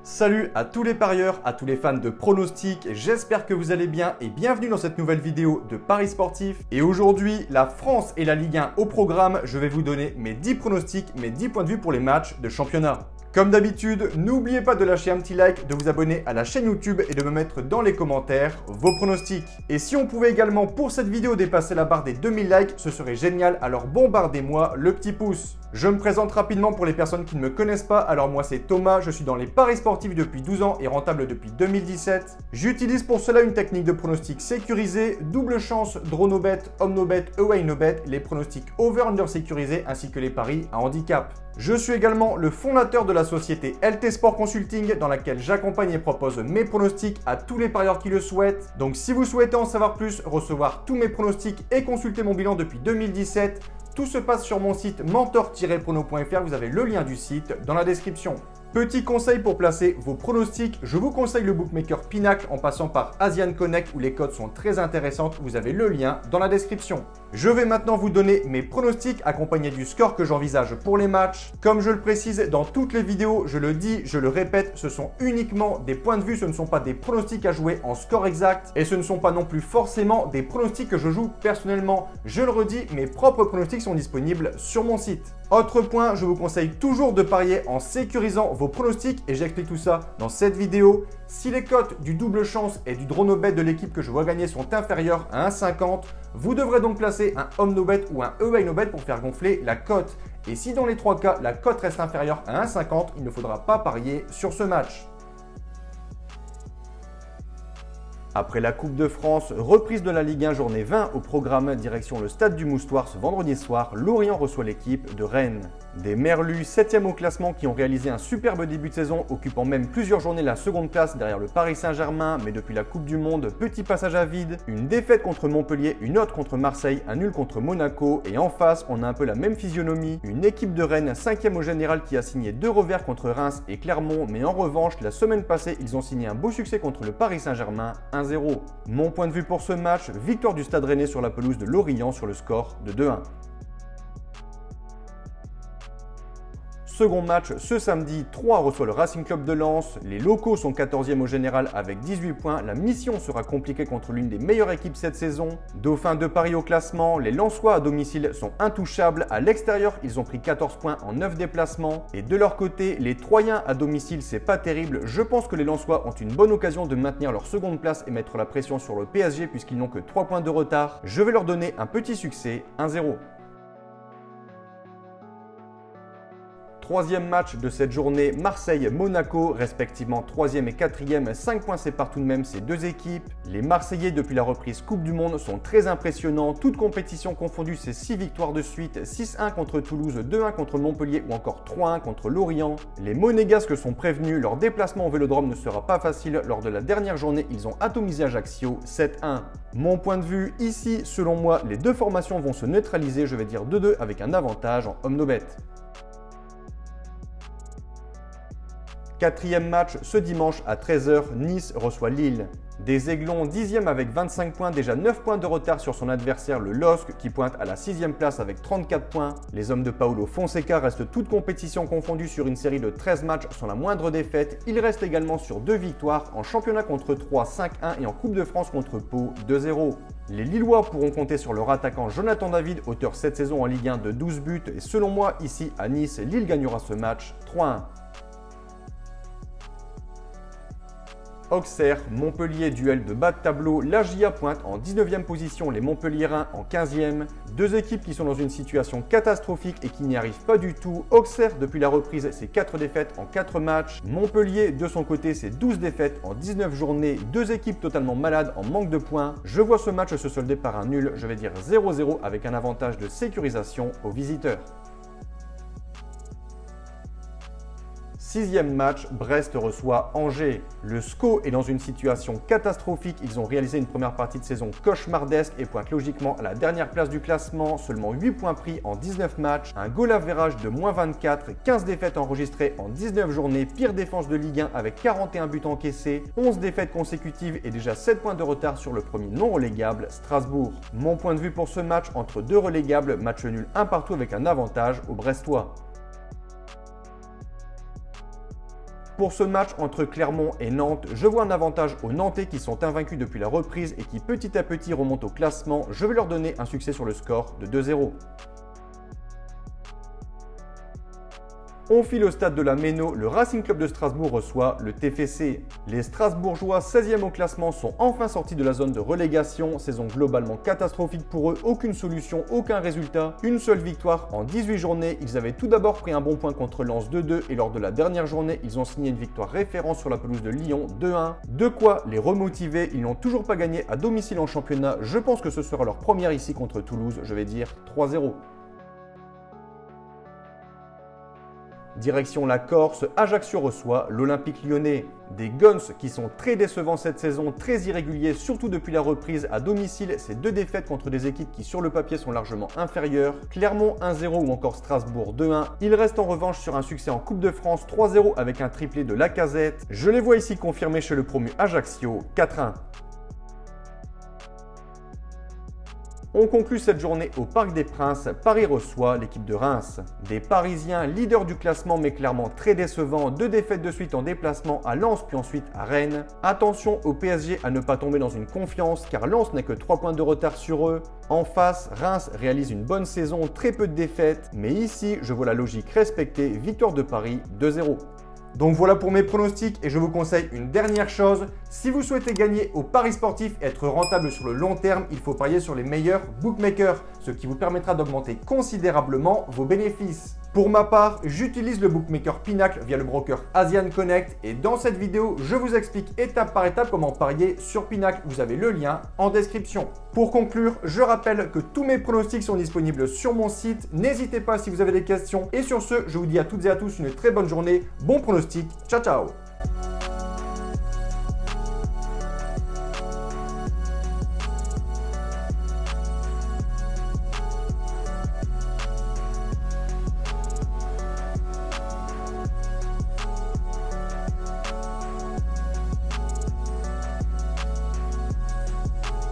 Salut à tous les parieurs, à tous les fans de pronostics, j'espère que vous allez bien et bienvenue dans cette nouvelle vidéo de Paris Sportif. Et aujourd'hui, la France et la Ligue 1 au programme, je vais vous donner mes 10 pronostics, mes 10 points de vue pour les matchs de championnat. Comme d'habitude, n'oubliez pas de lâcher un petit like, de vous abonner à la chaîne YouTube et de me mettre dans les commentaires vos pronostics. Et si on pouvait également pour cette vidéo dépasser la barre des 2000 likes, ce serait génial, alors bombardez-moi le petit pouce. Je me présente rapidement pour les personnes qui ne me connaissent pas, alors moi c'est Thomas, je suis dans les paris sportifs depuis 12 ans et rentable depuis 2017. J'utilise pour cela une technique de pronostic sécurisé, double chance, draw no bet, home no bet, away no bet, les pronostics over-under sécurisés ainsi que les paris à handicap. Je suis également le fondateur de la société LT Sport Consulting dans laquelle j'accompagne et propose mes pronostics à tous les parieurs qui le souhaitent. Donc si vous souhaitez en savoir plus, recevoir tous mes pronostics et consulter mon bilan depuis 2017, tout se passe sur mon site mentor-prono.fr, vous avez le lien du site dans la description. Petit conseil pour placer vos pronostics, je vous conseille le bookmaker Pinacle en passant par Asian Connect où les codes sont très intéressantes, vous avez le lien dans la description. Je vais maintenant vous donner mes pronostics accompagnés du score que j'envisage pour les matchs. Comme je le précise dans toutes les vidéos, je le dis, je le répète, ce sont uniquement des points de vue, ce ne sont pas des pronostics à jouer en score exact et ce ne sont pas non plus forcément des pronostics que je joue personnellement. Je le redis, mes propres pronostics sont disponibles sur mon site. Autre point, je vous conseille toujours de parier en sécurisant vos pronostics et j'explique tout ça dans cette vidéo. Si les cotes du double chance et du draw no bet de l'équipe que je vois gagner sont inférieures à 1,50, vous devrez donc placer un home no bet ou un away no bet pour faire gonfler la cote. Et si dans les trois cas, la cote reste inférieure à 1,50, il ne faudra pas parier sur ce match. Après la Coupe de France, reprise de la Ligue 1 journée 20 au programme, direction le stade du Moustoir ce vendredi soir, Lorient reçoit l'équipe de Rennes. Des Merlus, 7e au classement, qui ont réalisé un superbe début de saison, occupant même plusieurs journées la seconde place derrière le Paris Saint-Germain, mais depuis la Coupe du Monde, petit passage à vide, une défaite contre Montpellier, une autre contre Marseille, un nul contre Monaco, et en face, on a un peu la même physionomie, une équipe de Rennes 5e au général qui a signé 2 revers contre Reims et Clermont, mais en revanche, la semaine passée, ils ont signé un beau succès contre le Paris Saint-Germain, 1-0. Mon point de vue pour ce match, victoire du Stade Rennais sur la pelouse de Lorient sur le score de 2-1. Second match, ce samedi, 3 reçoit le Racing Club de Lens. Les locaux sont 14e au général avec 18 points. La mission sera compliquée contre l'une des meilleures équipes cette saison. Dauphin de Paris au classement, les Lensois à domicile sont intouchables. À l'extérieur, ils ont pris 14 points en 9 déplacements. Et de leur côté, les Troyens à domicile, c'est pas terrible. Je pense que les Lensois ont une bonne occasion de maintenir leur seconde place et mettre la pression sur le PSG puisqu'ils n'ont que 3 points de retard. Je vais leur donner un petit succès, 1-0. Troisième match de cette journée, Marseille-Monaco, respectivement 3e et 4e, 5 points séparent tout de même ces deux équipes. Les Marseillais depuis la reprise Coupe du Monde sont très impressionnants, toutes compétitions confondues, c'est 6 victoires de suite, 6-1 contre Toulouse, 2-1 contre Montpellier ou encore 3-1 contre Lorient. Les Monégasques sont prévenus, leur déplacement au Vélodrome ne sera pas facile, lors de la dernière journée ils ont atomisé Ajaccio 7-1. Mon point de vue, ici, selon moi, les deux formations vont se neutraliser, je vais dire 2-2 avec un avantage en home no bet. Quatrième match, ce dimanche à 13 h, Nice reçoit Lille. Des Aiglons 10e avec 25 points, déjà 9 points de retard sur son adversaire le LOSC qui pointe à la 6e place avec 34 points. Les hommes de Paulo Fonseca restent toutes compétitions confondues sur une série de 13 matchs sans la moindre défaite. Ils restent également sur 2 victoires en championnat contre 3, 5-1 et en Coupe de France contre Pau 2-0. Les Lillois pourront compter sur leur attaquant Jonathan David, auteur cette saison en Ligue 1 de 12 buts et selon moi ici à Nice, Lille gagnera ce match 3-1. Auxerre, Montpellier, duel de bas de tableau, la GIA pointe en 19e position, les Montpelliérains en 15e. Deux équipes qui sont dans une situation catastrophique et qui n'y arrivent pas du tout. Auxerre, depuis la reprise, c'est 4 défaites en 4 matchs. Montpellier, de son côté, c'est 12 défaites en 19 journées. Deux équipes totalement malades en manque de points. Je vois ce match se solder par un nul, je vais dire 0-0 avec un avantage de sécurisation aux visiteurs. Sixième match, Brest reçoit Angers. Le SCO est dans une situation catastrophique. Ils ont réalisé une première partie de saison cauchemardesque et pointent logiquement à la dernière place du classement. Seulement 8 points pris en 19 matchs. Un goal average de -24, 15 défaites enregistrées en 19 journées. Pire défense de Ligue 1 avec 41 buts encaissés. 11 défaites consécutives et déjà 7 points de retard sur le premier non relégable, Strasbourg. Mon point de vue pour ce match, entre deux relégables, match nul 1 partout avec un avantage aux Brestois. Pour ce match entre Clermont et Nantes, je vois un avantage aux Nantais qui sont invaincus depuis la reprise et qui petit à petit remontent au classement. Je vais leur donner un succès sur le score de 2-0. On file au stade de la Méno, le Racing Club de Strasbourg reçoit le TFC. Les Strasbourgeois, 16e au classement, sont enfin sortis de la zone de relégation. Saison globalement catastrophique pour eux, aucune solution, aucun résultat. Une seule victoire en 18 journées. Ils avaient tout d'abord pris un bon point contre Lens 2-2 et lors de la dernière journée, ils ont signé une victoire référence sur la pelouse de Lyon 2-1. De quoi les remotiver, ils n'ont toujours pas gagné à domicile en championnat. Je pense que ce sera leur première ici contre Toulouse, je vais dire 3-0. Direction la Corse, Ajaccio reçoit l'Olympique Lyonnais. Des Guns qui sont très décevants cette saison, très irréguliers, surtout depuis la reprise à domicile. Ces deux défaites contre des équipes qui sur le papier sont largement inférieures. Clermont 1-0 ou encore Strasbourg 2-1. Ils restent en revanche sur un succès en Coupe de France 3-0 avec un triplé de Lacazette. Je les vois ici confirmés chez le promu Ajaccio 4-1. On conclut cette journée au Parc des Princes. Paris reçoit l'équipe de Reims. Des Parisiens leaders du classement mais clairement très décevants. 2 défaites de suite en déplacement à Lens puis ensuite à Rennes. Attention au PSG à ne pas tomber dans une confiance car Lens n'est que 3 points de retard sur eux. En face, Reims réalise une bonne saison, très peu de défaites. Mais ici, je vois la logique respectée. Victoire de Paris 2-0. Donc voilà pour mes pronostics et je vous conseille une dernière chose. Si vous souhaitez gagner au paris sportif et être rentable sur le long terme, il faut parier sur les meilleurs bookmakers, ce qui vous permettra d'augmenter considérablement vos bénéfices. Pour ma part, j'utilise le bookmaker Pinacle via le broker Asian Connect et dans cette vidéo, je vous explique étape par étape comment parier sur Pinacle. Vous avez le lien en description. Pour conclure, je rappelle que tous mes pronostics sont disponibles sur mon site. N'hésitez pas si vous avez des questions. Et sur ce, je vous dis à toutes et à tous une très bonne journée. Bon pronostic. Ciao, ciao!